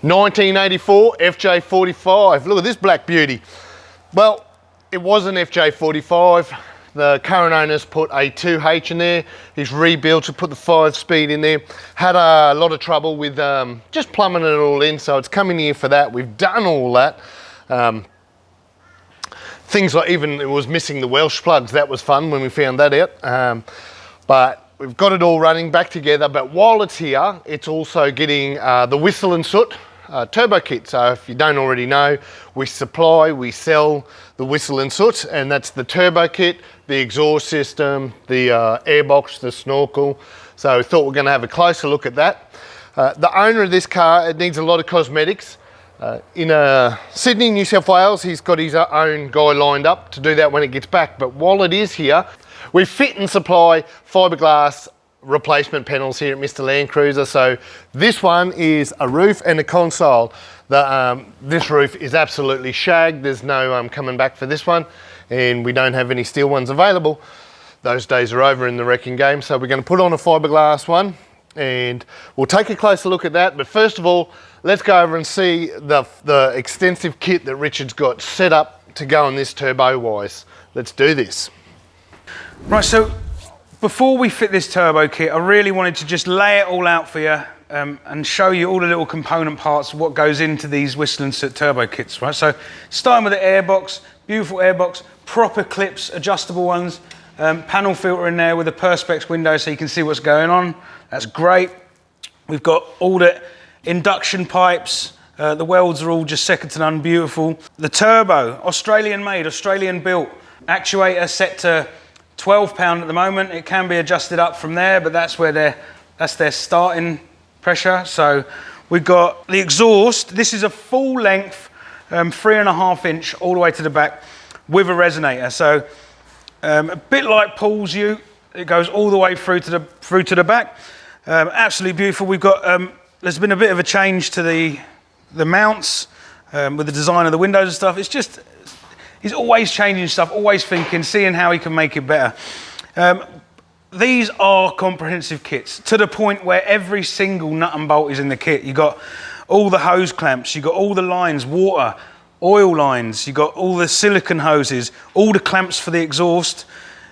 1984 FJ45. Look at this black beauty. Well, it was an FJ45. The current owners put a 2H in there. He's rebuilt to put the 5-speed in there. Had a lot of trouble with just plumbing it all in, so it's coming here for that. We've done all that. Things like even it was missing the Welsh plugs. That was fun when we found that out. But we've got it all running back together. But while it's here, it's also getting the Whistle N Soot Turbo kit. So if you don't already know, we sell the Whistle N Soot, and that's the turbo kit, the exhaust system, the airbox, the snorkel. So we thought we're going to have a closer look at that. The owner of this car, it needs a lot of cosmetics. In Sydney, New South Wales, he's got his own guy lined up to do that when it gets back. But while it is here, we fit and supply fiberglass replacement panels here at Mr. Landcruiser. So this one is a roof and a console. This roof is absolutely shagged. There's no coming back for this one, and we don't have any steel ones available. Those days are over in the wrecking game. So we're going to put on a fiberglass one, and we'll take a closer look at that. But first of all, let's go over and see the extensive kit that Richard's got set up to go on this turbo wise. Let's do this. Right, so before we fit this turbo kit, I really wanted to just lay it all out for you and show you all the little component parts of what goes into these Whistle N Soot Turbo kits, right? So starting with the airbox, beautiful airbox, proper clips, adjustable ones, panel filter in there with a perspex window so you can see what's going on. That's great. We've got all the induction pipes. The welds are all just second to none, beautiful. The turbo, Australian made, Australian built. Actuator set to 12 pound at the moment. It can be adjusted up from there, but that's their starting pressure. So we've got the exhaust. This is a full length 3.5 inch all the way to the back with a resonator. So a bit like Paul's ute, it goes all the way through to the back. Absolutely beautiful. We've got there's been a bit of a change to the mounts with the design of the windows and stuff. It's just, he's always changing stuff, always thinking, seeing how he can make it better. These are comprehensive kits to the point where every single nut and bolt is in the kit. You've got all the hose clamps, you've got all the lines, water, oil lines, you've got all the silicone hoses, all the clamps for the exhaust.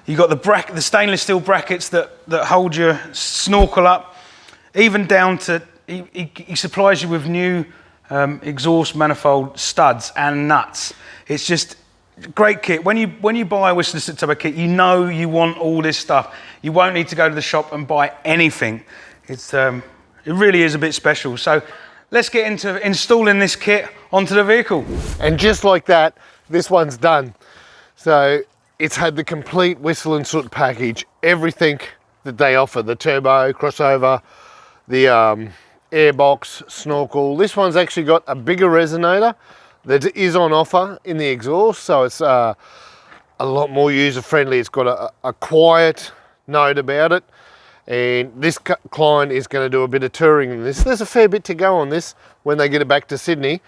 You've got the stainless steel brackets that hold your snorkel up, even down to, he supplies you with new exhaust manifold studs and nuts. It's just a great kit. When you buy a Whistle N Soot Turbo kit, you know you want all this stuff. You won't need to go to the shop and buy anything. It really is a bit special. So let's get into installing this kit onto the vehicle. And just like that, this one's done. So it's had the complete Whistle N Soot package, everything that they offer, the turbo, crossover, the airbox, snorkel. This one's actually got a bigger resonator that is on offer in the exhaust, so it's a lot more user-friendly. It's got a quiet note about it, and this client is going to do a bit of touring in this. There's a fair bit to go on this when they get it back to Sydney,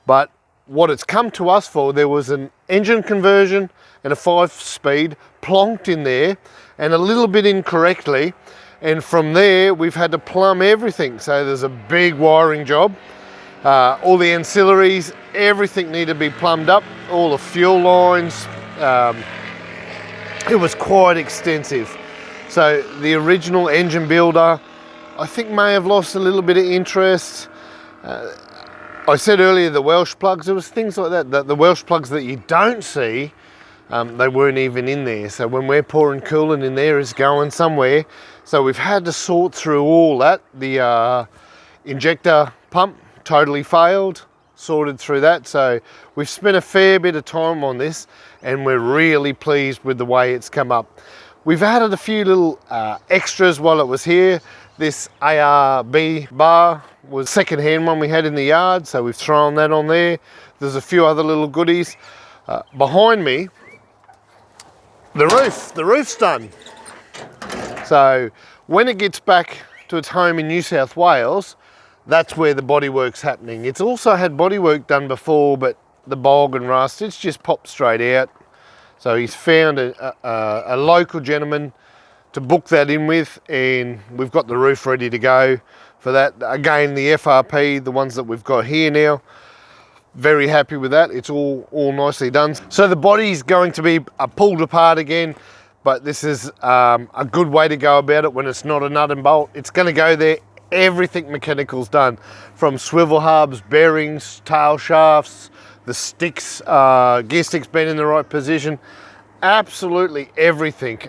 but what it's come to us for, there was an engine conversion and a 5-speed plonked in there, and a little bit incorrectly, and from there we've had to plumb everything. So there's a big wiring job. All the ancillaries, everything needed to be plumbed up, all the fuel lines. It was quite extensive. So the original engine builder, I think, may have lost a little bit of interest. I said earlier the Welsh plugs, there was things like that. The Welsh plugs that you don't see, they weren't even in there. So when we're pouring coolant in there, it's going somewhere. So we've had to sort through all that. The injector pump totally failed, sorted through that. So we've spent a fair bit of time on this, and we're really pleased with the way it's come up. We've added a few little extras while it was here. This ARB bar was a second-hand one we had in the yard, so we've thrown that on there. There's a few other little goodies. Behind me, the roof's done. So when it gets back to its home in New South Wales, that's where the bodywork's happening. It's also had bodywork done before, but the bog and rust, it's just popped straight out. So he's found a local gentleman to book that in with, and we've got the roof ready to go. for that. Again, the FRP, the ones that we've got here now, very happy with that. It's all nicely done. So the body's going to be pulled apart again, but this is a good way to go about it when it's not a nut and bolt. It's going to go there. Everything mechanical's done, from swivel hubs, bearings, tail shafts, the sticks, gear sticks being in the right position, absolutely everything.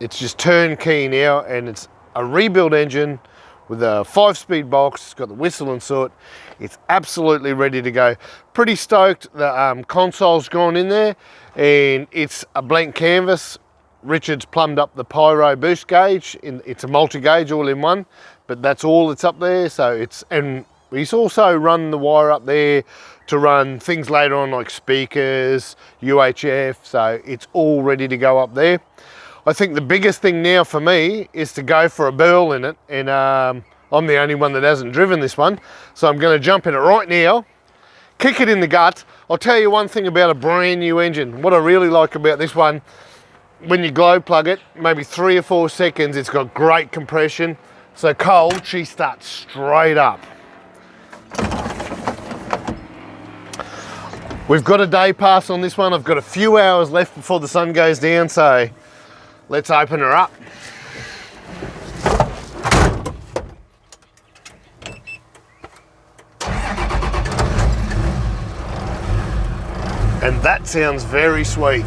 It's just turnkey now, and it's a rebuild engine with a 5-speed box. It's got the Whistle N Soot. It's absolutely ready to go. Pretty stoked. The console's gone in there, and it's a blank canvas. Richard's plumbed up the pyro boost gauge. It's a multi-gauge all in one, but that's all that's up there. So it's, and he's also run the wire up there to run things later on like speakers, UHF, so it's all ready to go up there. I think the biggest thing now for me is to go for a burl in it, and I'm the only one that hasn't driven this one, so I'm going to jump in it right now, kick it in the guts. I'll tell you one thing about a brand new engine. What I really like about this one, when you glow plug it, maybe 3 or 4 seconds, it's got great compression. So cold, she starts straight up. We've got a day pass on this one. I've got a few hours left before the sun goes down, so let's open her up. And that sounds very sweet.